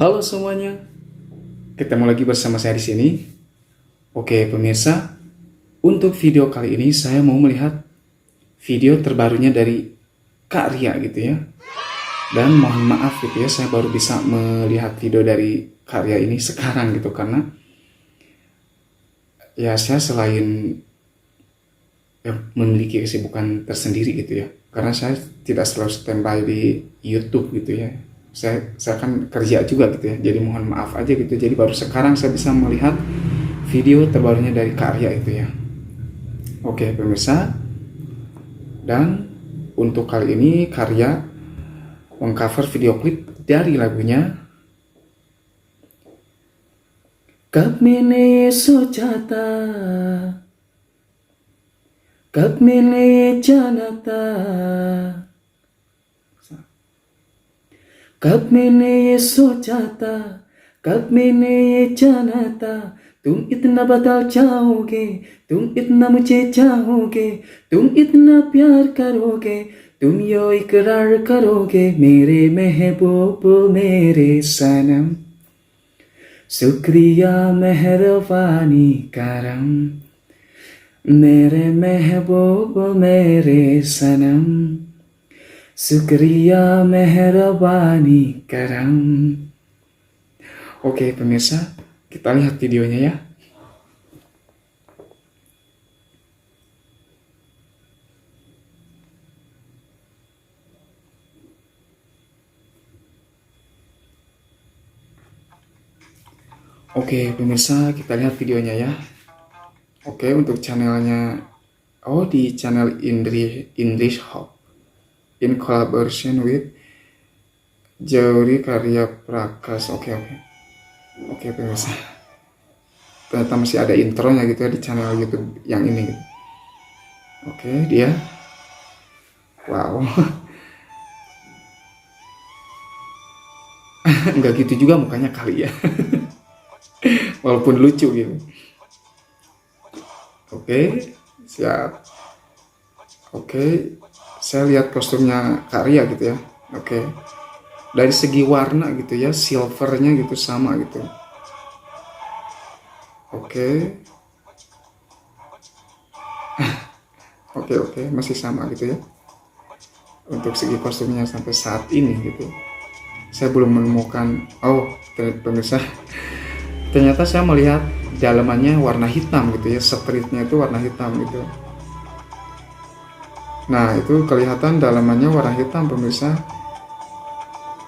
Halo semuanya, ketemu lagi bersama saya di sini. Oke pemirsa, untuk video kali ini saya mau melihat video terbarunya dari Kak Ria gitu ya. Dan mohon maaf gitu ya, saya baru bisa melihat video dari Kak Ria ini sekarang gitu karena ya saya selain memiliki kesibukan tersendiri gitu ya. Karena saya tidak selalu standby di YouTube gitu ya. Saya kan kerja juga gitu ya, jadi mohon maaf aja gitu. Jadi baru sekarang saya bisa melihat video terbarunya dari karya itu ya. Oke pemirsa, dan untuk kali ini karya mengcover video klip dari lagunya Kab मैंने सोचा था, कब मैंने जाना था, कब मैंने ये सोचा था, कब मैंने ये जाना था, तुम इतना बदल जाओगे, तुम इतना मुझे चाहोगे, तुम इतना प्यार करोगे, तुम यो इकरार करोगे मेरे महबूब मेरे सनम, शुक्रिया मेहरबानी करम, मेरे महबूब मेरे सनम, Syukriya mehrabani karam. Oke pemirsa, kita lihat videonya ya. Oke pemirsa, kita lihat videonya ya. Oke, untuk channelnya, di channel English Hub in collaboration with Jauri Karya Prakas. Oke pemirsa, ternyata masih ada intronya gitu ya di channel YouTube yang ini gitu. Oke, dia wow. Enggak gitu juga mukanya kali ya. Walaupun lucu gitu. Oke, siap. Oke, saya lihat kostumnya Kak Ria gitu ya. Oke, dari segi warna gitu ya, silvernya gitu sama gitu. Oke. Oke, masih sama gitu ya. Untuk segi kostumnya sampai saat ini gitu, saya belum menemukan. Pemirsa, ternyata saya melihat dalamannya warna hitam gitu ya, streetnya itu warna hitam gitu. Nah itu kelihatan dalamannya warna hitam pemirsa.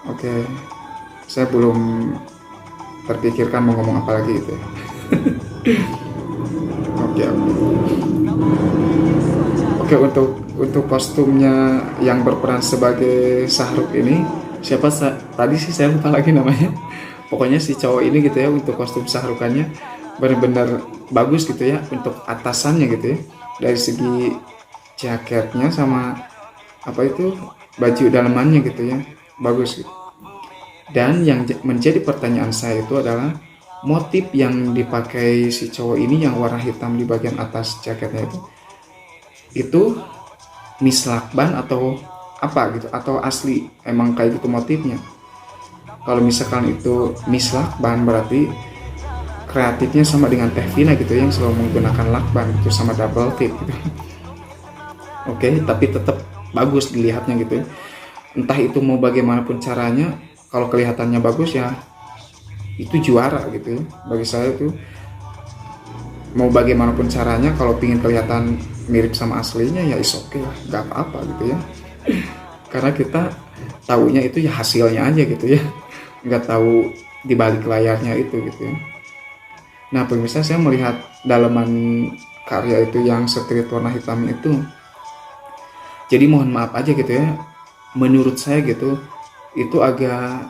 Oke, saya belum terpikirkan mau ngomong apa lagi gitu ya. Oke, untuk kostumnya yang berperan sebagai Syahrukh ini siapa tadi sih saya lupa lagi namanya. Pokoknya si cowok ini gitu ya, untuk kostum Syahrukhannya benar-benar bagus gitu ya, untuk atasannya gitu ya, dari segi jaketnya sama baju dalamannya gitu ya, bagus gitu. Dan yang menjadi pertanyaan saya itu adalah motif yang dipakai si cowok ini yang warna hitam di bagian atas jaketnya itu mislakban atau apa gitu, atau asli emang kayak gitu motifnya. Kalau misalkan itu mislakban berarti kreatifnya sama dengan Teh Vina gitu yang selalu menggunakan lakban gitu sama double tip gitu. Oke, tapi tetap bagus dilihatnya gitu ya. Entah itu mau bagaimanapun caranya, kalau kelihatannya bagus ya itu juara gitu ya. Bagi saya itu mau bagaimanapun caranya, kalau pingin kelihatan mirip sama aslinya ya is okay lah, gak apa-apa gitu ya. Karena kita taunya itu ya hasilnya aja gitu ya, nggak tahu di balik layarnya itu gitu ya. Nah pemirsa, saya melihat dalaman karya itu yang street warna hitam itu, jadi mohon maaf aja gitu ya, menurut saya gitu itu agak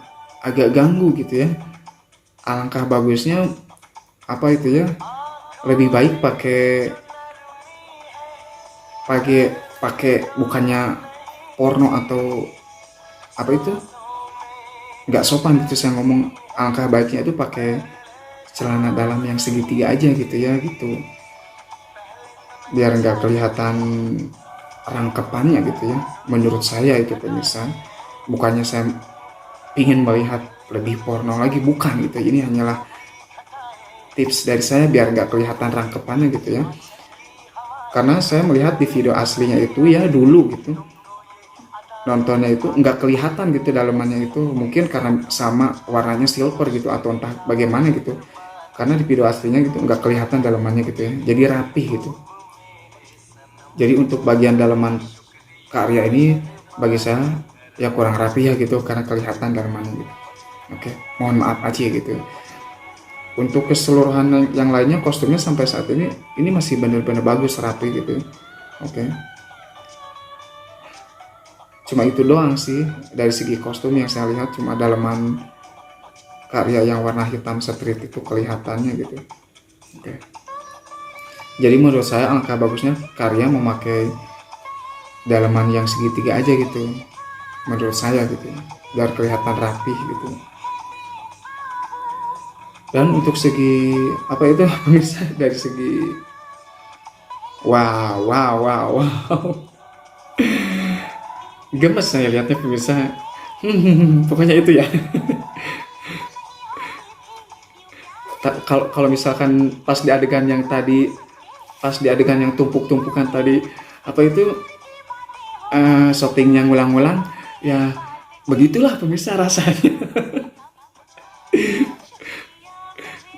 ganggu gitu ya. Alangkah bagusnya lebih baik pakai bukannya porno atau nggak sopan gitu saya ngomong. Alangkah baiknya itu pakai celana dalam yang segitiga aja gitu ya gitu, biar nggak kelihatan rangkepannya gitu ya. Menurut saya itu pemirsa, bukannya saya ingin melihat lebih porno lagi, bukan gitu. Ini hanyalah tips dari saya biar nggak kelihatan rangkepannya gitu ya. Karena saya melihat di video aslinya itu ya dulu gitu, nontonnya itu nggak kelihatan gitu dalamannya itu, mungkin karena sama warnanya silver gitu atau entah bagaimana gitu, karena di video aslinya gitu nggak kelihatan dalamannya gitu ya, jadi rapih gitu. Jadi untuk bagian dalaman karya ini bagi saya ya kurang rapi ya gitu, karena kelihatan dalamannya gitu. Oke, mohon maaf aja gitu. Untuk keseluruhan yang lainnya kostumnya sampai saat ini masih benar-benar bagus, rapi gitu. Oke, cuma itu doang sih dari segi kostum yang saya lihat, cuma dalaman karya yang warna hitam street itu kelihatannya gitu. Oke, jadi menurut saya angka bagusnya karya memakai dalaman yang segitiga aja gitu, menurut saya gitu, biar kelihatan rapih gitu. Dan untuk segi apa itu pemirsa, dari segi wow wow wow wow gemes saya lihatnya pemirsa. Pokoknya itu ya. Kalau misalkan pas di adegan yang tadi, pas di adegan yang tumpuk-tumpukan tadi, apa itu shootingnya ngulang-ngulang, ya begitulah pemirsa rasanya.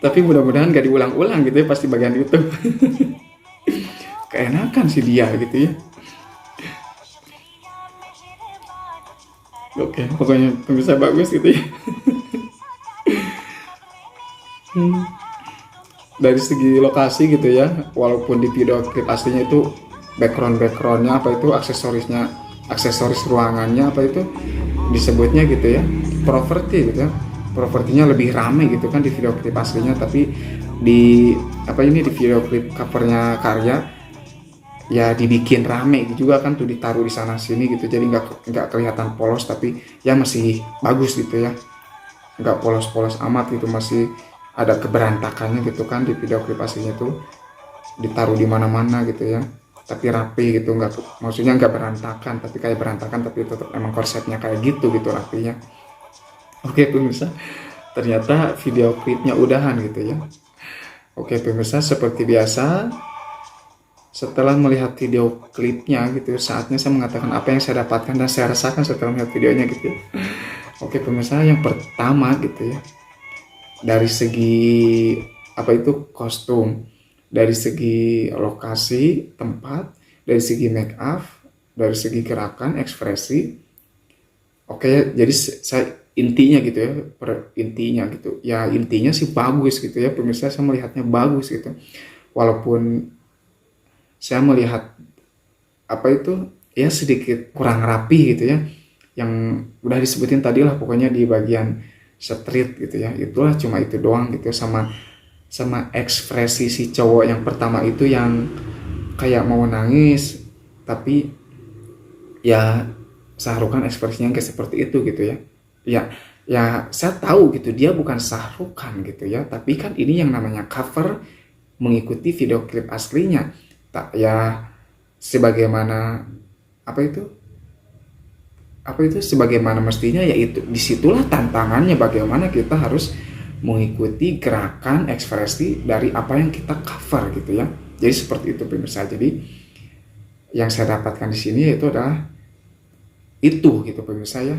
Tapi mudah-mudahan gak diulang-ulang gitu ya pasti bagian itu. Keenakan sih dia gitu ya. Oke, pokoknya pemirsa bagus gitu ya. Dari segi lokasi gitu ya, walaupun di video klip aslinya itu backgroundnya apa itu aksesoris ruangannya apa itu disebutnya gitu ya, properti gitu ya, propertinya lebih rame gitu kan di video klip aslinya, tapi di apa ini di video klip covernya karya ya dibikin rame juga kan tuh, ditaruh di sana sini gitu, jadi nggak kelihatan polos, tapi ya masih bagus gitu ya, nggak polos-polos amat gitu, masih ada keberantakannya gitu kan di video klip aslinya tuh, ditaruh di mana-mana gitu ya, tapi rapi gitu, maksudnya nggak berantakan tapi kayak berantakan, tapi tetap emang konsepnya kayak gitu rapinya. Oke pemirsa, ternyata video klipnya udahan gitu ya. Oke pemirsa, seperti biasa setelah melihat video klipnya gitu, saatnya saya mengatakan apa yang saya dapatkan dan saya rasakan setelah melihat videonya gitu ya. Oke pemirsa, yang pertama gitu ya, dari segi apa itu kostum, dari segi lokasi tempat, dari segi make up, dari segi gerakan ekspresi. Oke, jadi saya intinya gitu ya, intinya gitu ya, intinya sih bagus gitu ya pemirsa, saya melihatnya bagus gitu, walaupun saya melihat apa itu ya sedikit kurang rapi gitu ya, yang udah disebutin tadi lah pokoknya di bagian street gitu ya, itulah cuma itu doang gitu, sama ekspresi si cowok yang pertama itu yang kayak mau nangis, tapi ya Sahrukan ekspresinya kayak seperti itu gitu ya. Ya saya tahu gitu dia bukan Sahrukan gitu ya, tapi kan ini yang namanya cover mengikuti video klip aslinya. Tak ya sebagaimana apa itu sebagaimana mestinya, yaitu disitulah tantangannya, bagaimana kita harus mengikuti gerakan ekspresi dari apa yang kita cover gitu ya. Jadi seperti itu pemirsa. Jadi yang saya dapatkan di sini yaitu adalah itu gitu pemirsa ya,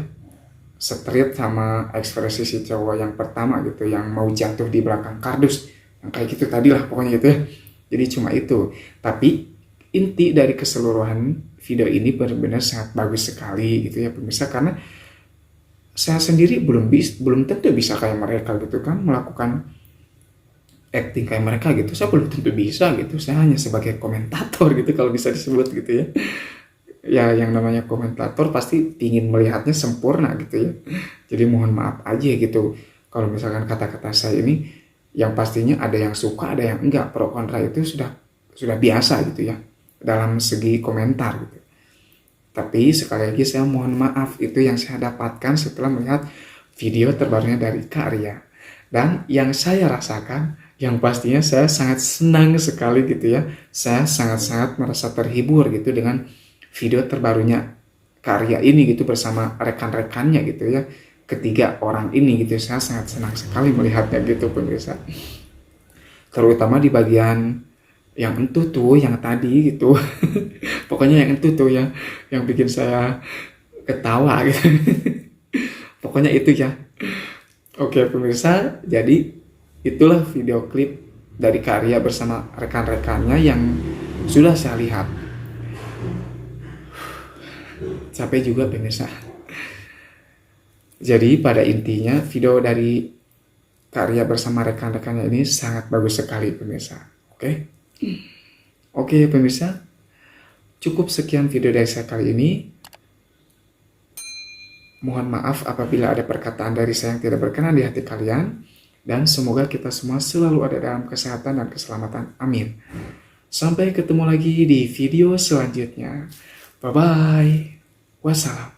street sama ekspresi si cowok yang pertama gitu, yang mau jatuh di belakang kardus, yang kayak gitu tadi lah pokoknya gitu ya. Jadi cuma itu, tapi inti dari keseluruhan video ini benar-benar sangat bagus sekali gitu ya pemirsa, karena saya sendiri belum tentu bisa kayak mereka gitu kan, melakukan acting kayak mereka gitu, saya belum tentu bisa gitu, saya hanya sebagai komentator gitu kalau bisa disebut gitu ya. Ya yang namanya komentator pasti ingin melihatnya sempurna gitu ya, jadi mohon maaf aja gitu kalau misalkan kata-kata saya ini yang pastinya ada yang suka ada yang enggak, pro kontra itu sudah biasa gitu ya dalam segi komentar gitu. Tapi sekali lagi saya mohon maaf, itu yang saya dapatkan setelah melihat video terbarunya dari Karya. Dan yang saya rasakan, yang pastinya saya sangat senang sekali gitu ya. Saya sangat-sangat merasa terhibur gitu dengan video terbarunya Karya ini gitu bersama rekan-rekannya gitu ya. ketiga orang ini gitu. Saya sangat senang sekali melihatnya gitu pemirsa. Terutama di bagian yang entuh tuh, yang tadi gitu. Pokoknya yang entuh tuh yang bikin saya ketawa gitu. Pokoknya itu ya. Oke pemirsa, jadi itulah video klip dari Kak Arya bersama rekan-rekannya yang sudah saya lihat. Capek juga pemirsa. Jadi pada intinya video dari Kak Arya bersama rekan-rekannya ini sangat bagus sekali pemirsa. Oke. Oke pemirsa, cukup sekian video dari saya kali ini. Mohon maaf apabila ada perkataan dari saya yang tidak berkenan di hati kalian. Dan semoga kita semua selalu ada dalam kesehatan dan keselamatan. Amin. Sampai ketemu lagi di video selanjutnya. Bye-bye. Wassalam.